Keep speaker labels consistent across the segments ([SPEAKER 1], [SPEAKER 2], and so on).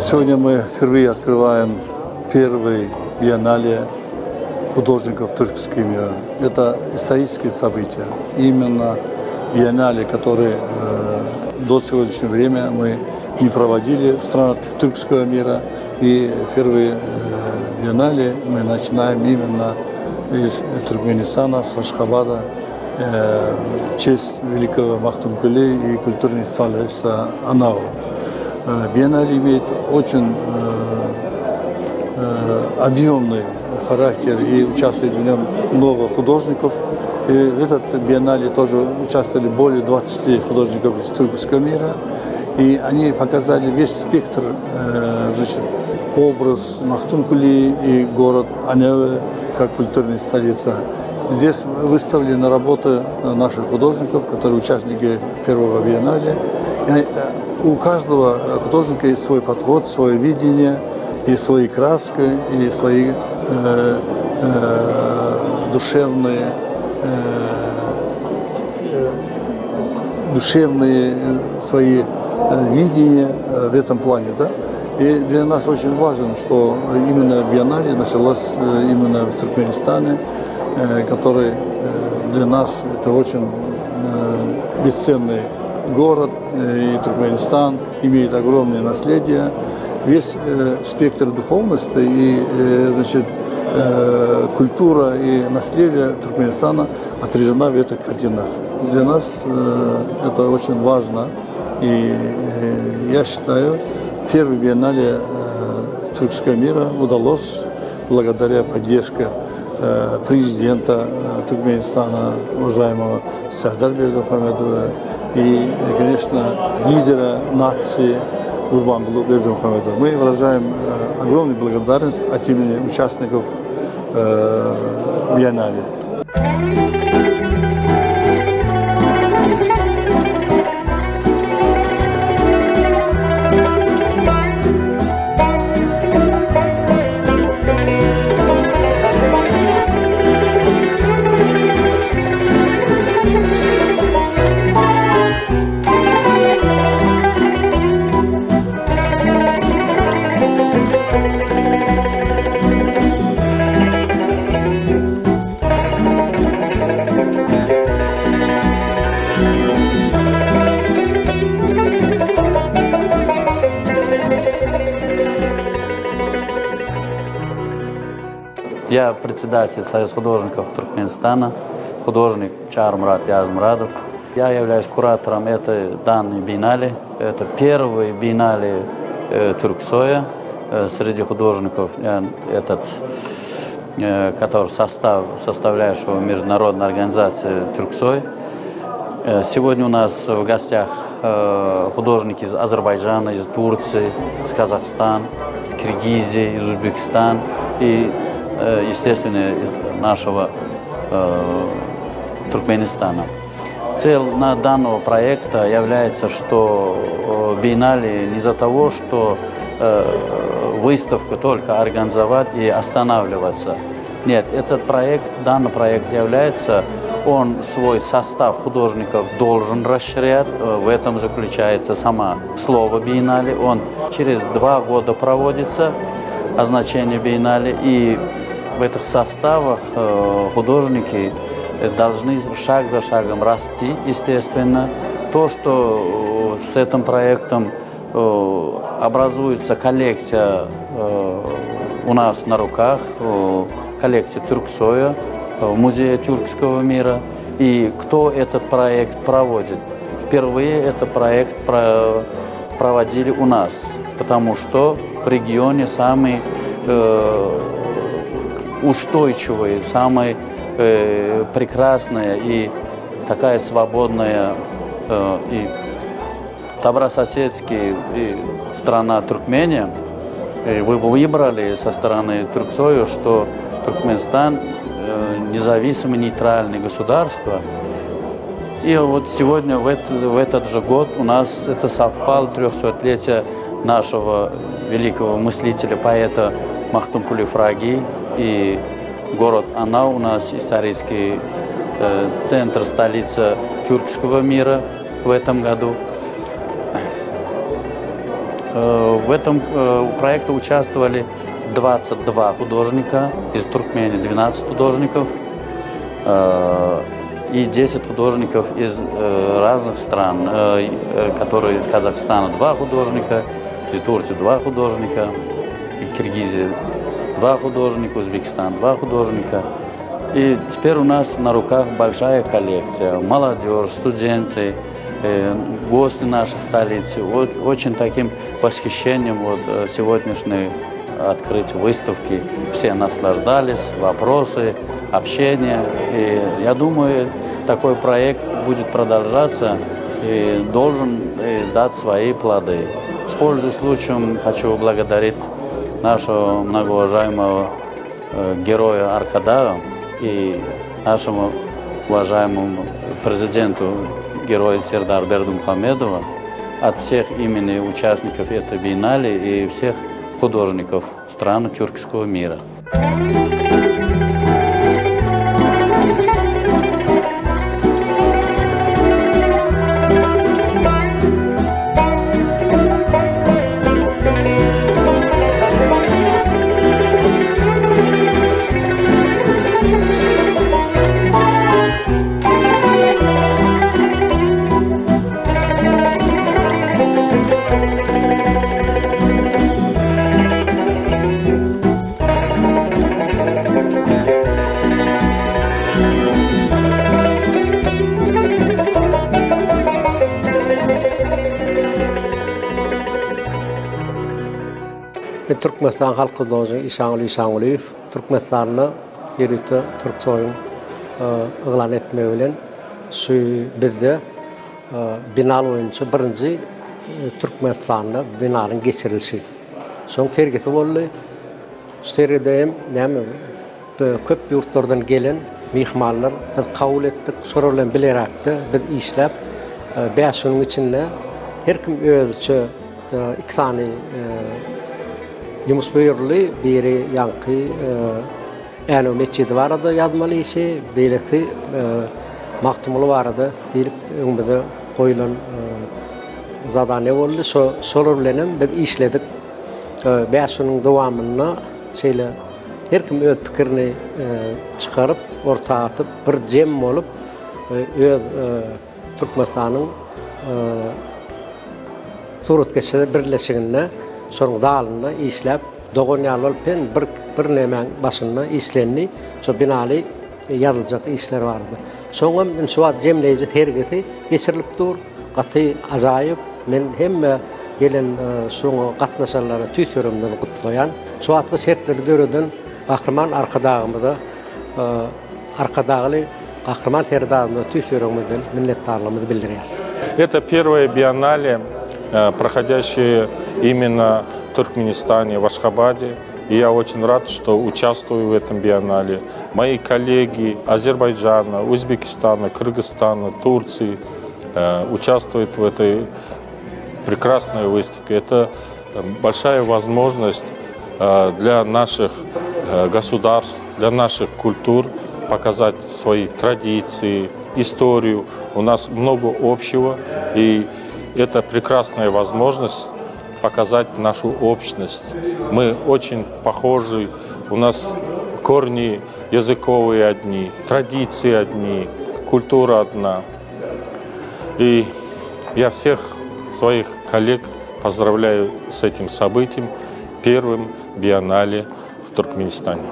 [SPEAKER 1] Сегодня мы впервые открываем первый биеннале художников тюркского мира. Это исторические события. Именно биеннале, которые до сегодняшнего времени мы не проводили в странах тюркского мира. И первые биеннале мы начинаем именно из Туркменистана, с Ашхабада, в честь великого Махтумкуле и культурной столицы Анау. Биеннале имеет очень объемный характер и участвует в нем много художников. И в этот биеннале тоже участвовали более 20 художников из тюркского мира. И они показали весь спектр, образ Махтумкули и город Анеу как культурная столица. Здесь выставлены работы наших художников, которые участники первого биеннале. У каждого художника есть свой подход, свое видение, и свои краски, и свои душевные свои видения в этом плане. Да? И для нас очень важно, что именно биеннале началось именно в Туркменистане, который для нас это очень бесценный город, и Туркменистан имеет огромное наследие. Весь спектр духовности и культура и наследие Туркменистана отражена в этих картинах. Для нас это очень важно. И я считаю, первый биеннале тюркского мира удалось благодаря поддержке президента Туркменистана, уважаемого Сардар Бердымухамедова, и, конечно, лидера нации Гурбангулу Бердымухамедова. Мы выражаем огромную благодарность от имени участников биеннале.
[SPEAKER 2] Я председатель Союза художников Туркменистана, художник Чармурат Язмурадов. Я являюсь куратором этой данной биеннале. Это первый биеннале Тюрксоя среди художников, который составляющего международной организации Тюрксой. Сегодня у нас в гостях художники из Азербайджана, из Турции, из Казахстана, из Киргизии, из Узбекистана и, естественно, из нашего Туркменистана. Цель данного проекта является, что биеннале не из-за того, что выставку только организовать и останавливаться. Нет, данный проект является, он свой состав художников должен расширять. В этом заключается само слово биеннале. Он через 2 года проводится, означение биеннале, и в этих составах художники должны шаг за шагом расти, естественно. То, что с этим проектом образуется коллекция у нас на руках, коллекция Тюрксоя, Музея тюркского мира. И кто этот проект проводит? Впервые этот проект проводили у нас, потому что в регионе самый устойчивый, самый прекрасная и такая свободная и добрососедская страна Туркмения. И вы выбрали со стороны Тюрксоя, что Туркменистан независимое нейтральное государство. И вот сегодня, в этот же год, у нас это совпало 300-летие нашего великого мыслителя, поэта Махтумкули Фраги. И город Анау у нас исторический центр, столица тюркского мира в этом году. В этом проекте участвовали 22 художника, из Туркмении 12 художников и 10 художников из разных стран, которые из Казахстана 2 художника, из Турции 2 художника, и Киргизии 2 художника, Узбекистан 2 художника. И теперь у нас на руках большая коллекция. Молодежь, студенты, гости нашей столицы. Очень таким восхищением сегодняшней открытия выставки. Все наслаждались, вопросы, общение. И я думаю, такой проект будет продолжаться и должен дать свои плоды. Пользуясь случаем, хочу поблагодарить нашего многоуважаемого героя Аркадага и нашему уважаемому президенту, героя Сердар Бердымухамедова, от всех имени участников этой биеннале и всех художников стран тюркского мира.
[SPEAKER 3] Türkmenistan halkı dostu İhsan Aliyev Türkmenistan'ı yerite Türk soyun ıglan etme bilen şu bizde binal oyuncu birinci Türkmenistan'da binanın geçirilişi. Soň sergisi boldy. Sergide hem näme köp yurtlardan gelen mihmanlar biz kabul etdik, şolar bilen bilerakdy, biz işläp şonuň içinde her kim özüçe iki tane Yunus buyurli biri yankı yani meçhidi vardı yazmalı işi belirti mahtumulu vardı deyip öňümde koyulan zadane oldu. Şolar bilen biz işledik. Şonuň dowamyna şeýle her kim öz pikirini çıkarıp ortağa atıp bir jem bolup öz Türkmenistanyň suratkeşleri birleşigine soň dalyna işläp dogan ýaly pen bir näme başynda işlenni şo binaly ýazıljak işler bardy. Soňam inşaat jemleýici tergisi geçirilip dur. Gaty ajaýyp men hemme gelen şoňa gatnaşanlara tüýsörümden gutlaýan şu atly şertleri göreden Gahrman Arkadagymyza Arkadagy Gahrman Ferdağymyza tüýsörümden minnetdarlygymyzy bildirýär.
[SPEAKER 4] Это первое биеннале, проходящее именно в Туркменистане, в Ашхабаде. И я очень рад, что участвую в этом биеннале. Мои коллеги Азербайджана, Узбекистана, Кыргызстана, Турции участвуют в этой прекрасной выставке. Это большая возможность для наших государств, для наших культур показать свои традиции, историю. У нас много общего, и это прекрасная возможность показать нашу общность. Мы очень похожи, у нас корни языковые одни, традиции одни, культура одна. И я всех своих коллег поздравляю с этим событием, первым биеннале в Туркменистане.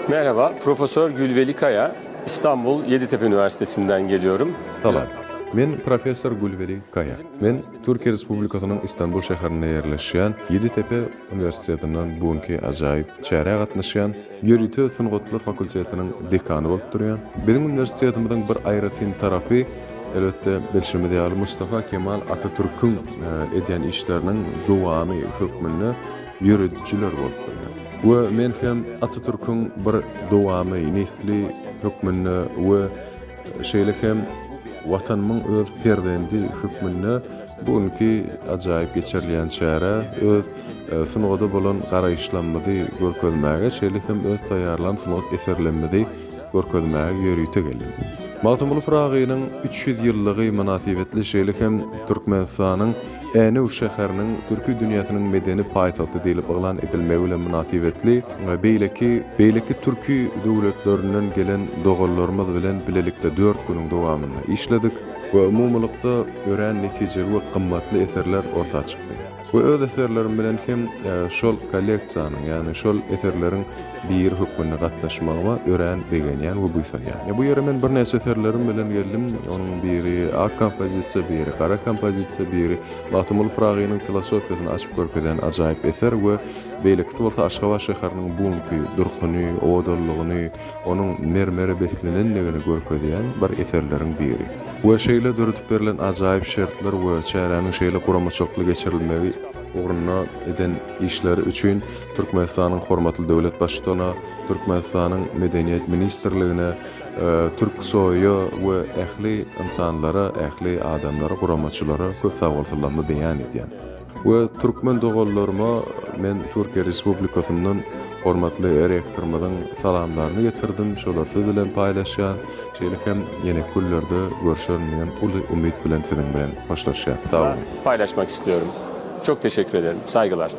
[SPEAKER 5] Merhaba, Profesör Gülveli Kaya, İstanbul Yeditepe Üniversitesi'nden geliyorum.
[SPEAKER 6] Tamam.
[SPEAKER 5] Men professor Gulveri Kaya. Men Türkiye Respublikasynyň Istanbul şäherinde ýerleşýän Ýeditepe Universitetinden bugünkü ajaýyp çäre gatnaşýan Ýörüte Sungatlar Fakultetiniň dekany bolup durýan. Bizim universitetimizden bir aýratyn tarapy elbetde belşimde ýaly Mustafa Kemal Atatürk'ün edýän işleriniň dowamy hökmünde ýürütjiler bolup durýan. We men hem Atatürk'ün bir dowamy nesli hökmünde we şeýle hem watanymyň öz perdendi hükmünde bugünkü ajaýyp geçirilýän şäre öz sunugda bolan garaýşlanmady görkezmäge şeýle hem öz taýýarlan sunuk eserlenmedi görkezmäge ýörüýte geldi. Magtymly Pragynyň 300 ýyllygy münasibetli şeýle hem Türkmenistanyň Äne u şäheriniň türki dünýäsiniň medeni paýtagty diýilip oglan edilmegi bilen münasibetli beýleki türki döwletlerinden gelen dogallarymyz bilen bilelikde 4 güniň dowamynda işledik we umumlykda ören netijeli we gymmatly eserler ortaya çykdy. Bu öz eserlerim bilen hem şol kolleksiýanyň, ýani şol eserleriň bir hukmuna gatnaşmagyma ören begenýän we buýsanýan. Bu ýere men bir näçe eserlerim bilen geldim. Onuň biri ak kompozisiýa, biri kara kompozisiýa, biri Magtymly Pragynyň filosofiýasyny açyp görkezýän ajaýyp eser we beýlekde bolsa Aşgabat şäheriniň bugünkü durkuny, owdallygyny, onuň mermere beslenenligini görkezýän bir eserleriň biri. Bu şeýle döretip berilen ajaýyp şertler we çäreniň şeýle guramaçokly geçirilmegi uğruna eden işleri üçin Türkmenistanyň hormatly döwlet başçylygyna, Türkmenistanyň Medeniýet ministrligine, Türk soýu we ähli insanlara, ähli adamlara, guramaçylara köp sagolsuzlamy beýan edýän. We türkmen dogallaryma men Türkiye Respublikasynyň hormatly rektorymyň salamlaryny getirdim, şolar bilen paýlaşýan. Şeýle hem ýene kullerde görüşýän uly umyt bilen siziň bilen hoşlaşýan. Sağ olun.
[SPEAKER 6] Paylaşmak istiyorum. Çok teşekkür ederim. Saygılar.